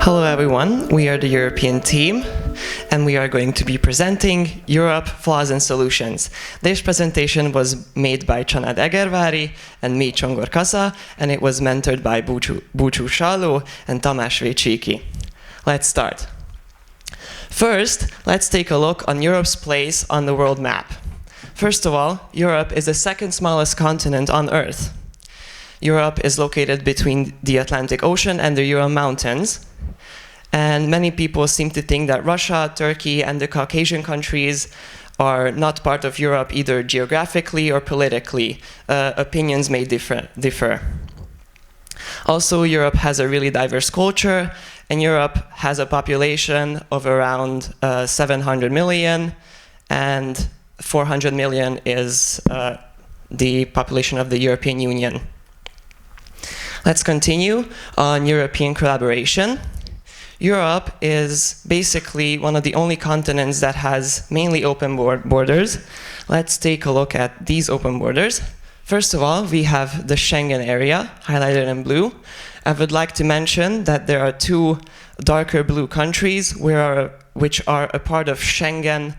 Hello everyone, we are the European team and we are going to be presenting Europe, Flaws and Solutions. This presentation was made by Csanád Egervári and me, Csongor Kassa, and it was mentored by Búcsú Salló and Tamás Vécsiki. Let's start. First, let's take a look on Europe's place on the world map. First of all, Europe is the second smallest continent on Earth. Europe is located between the Atlantic Ocean and the Ural Mountains. And many people seem to think that Russia, Turkey, and the Caucasian countries are not part of Europe either geographically or politically. Opinions may differ. Also, Europe has a really diverse culture, and Europe has a population of around 700 million, and 400 million is the population of the European Union. Let's continue on European collaboration. Europe is basically one of the only continents that has mainly open borders. Let's take a look at these open borders. First of all, we have the Schengen area, highlighted in blue. I would like to mention that there are two darker blue countries which are a part of Schengen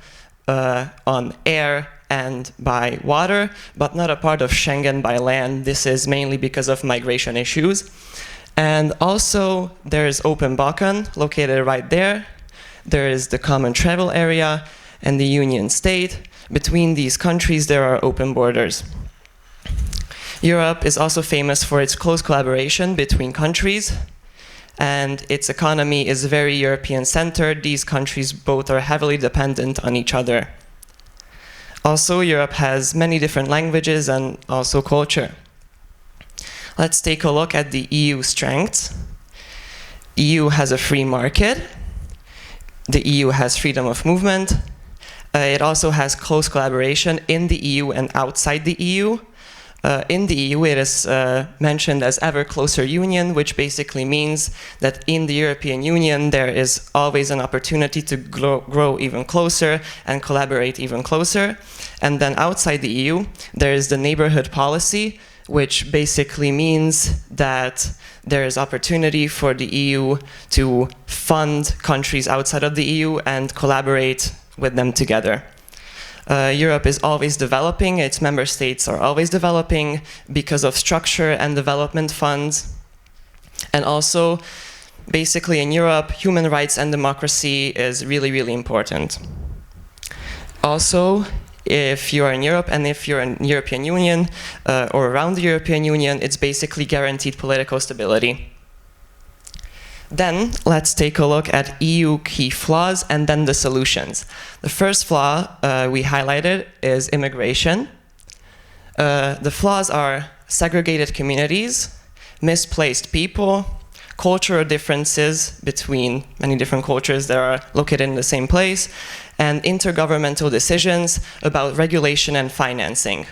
on air and by water, but not a part of Schengen by land. This is mainly because of migration issues. And also, there is Open Balkan, located right there. There is the Common Travel Area and the Union State. Between these countries, there are open borders. Europe is also famous for its close collaboration between countries, and its economy is very European-centered. These countries both are heavily dependent on each other. Also, Europe has many different languages and also culture. Let's take a look at the EU strengths. EU has a free market. The EU has freedom of movement. It also has close collaboration in the EU and outside the EU. In the EU, it is mentioned as ever closer union, which basically means that in the European Union, there is always an opportunity to grow even closer and collaborate even closer. And then outside the EU, there is the neighborhood policy, which basically means that there is opportunity for the EU to fund countries outside of the EU and collaborate with them together. Europe is always developing, its member states are always developing because of structure and development funds. And also, basically in Europe, human rights and democracy is really, really important. Also, if you are in Europe and if you're in the European Union or around the European Union, it's basically guaranteed political stability. Then let's take a look at EU key flaws and then the solutions. The first flaw we highlighted is immigration. The flaws are segregated communities, misplaced people, cultural differences between many different cultures that are located in the same place, and intergovernmental decisions about regulation and financing.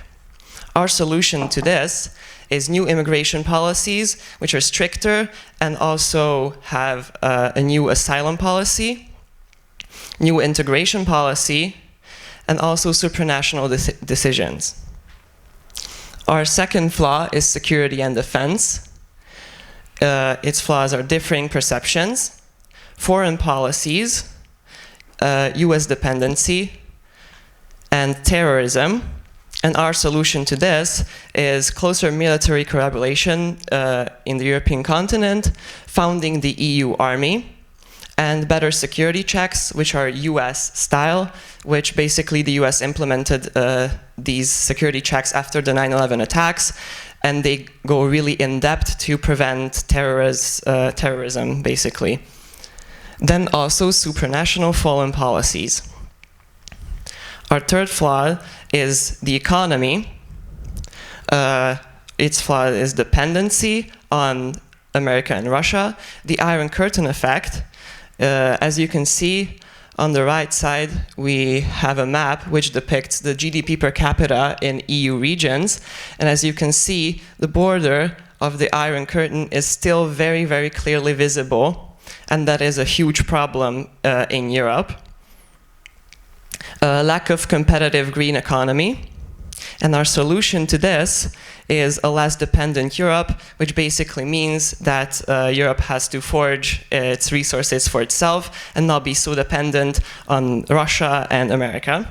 Our solution to this is new immigration policies, which are stricter and also have a new asylum policy, new integration policy, and also supranational decisions. Our second flaw is security and defense. Its flaws are differing perceptions, foreign policies, US dependency, and terrorism. And our solution to this is closer military collaboration in the European continent, founding the EU army, and better security checks, which are US style, which basically the US implemented these security checks after the 9/11 attacks, and they go really in depth to prevent terrorism, basically. Then also supranational foreign policies. Our third flaw is the economy. Its flaw is dependency on America and Russia. The Iron Curtain effect. As you can see on the right side, we have a map which depicts the GDP per capita in EU regions. And as you can see, the border of the Iron Curtain is still very, very clearly visible. And that is a huge problem in Europe. Lack of competitive green economy. And our solution to this is a less dependent Europe, which basically means that Europe has to forge its resources for itself and not be so dependent on Russia and America.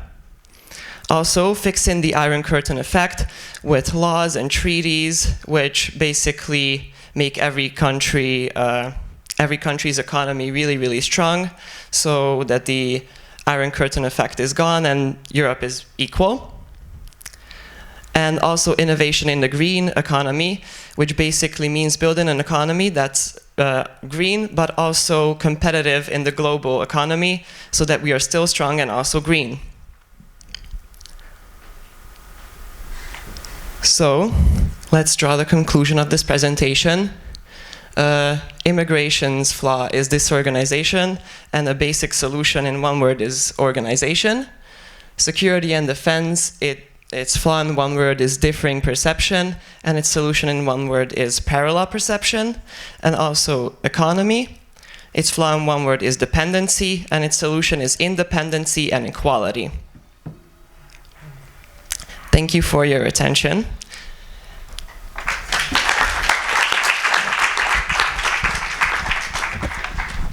Also, fixing the Iron Curtain effect with laws and treaties, which basically make every country's economy really, really strong, so that the Iron Curtain effect is gone and Europe is equal. And also innovation in the green economy, which basically means building an economy that's green, but also competitive in the global economy, so that we are still strong and also green. So, let's draw the conclusion of this presentation. Immigration's flaw is disorganization, and a basic solution in one word is organization. Security and defense, its flaw in one word is differing perception, and its solution in one word is parallel perception. And also economy, its flaw in one word is dependency, and its solution is independency and equality. Thank you for your attention.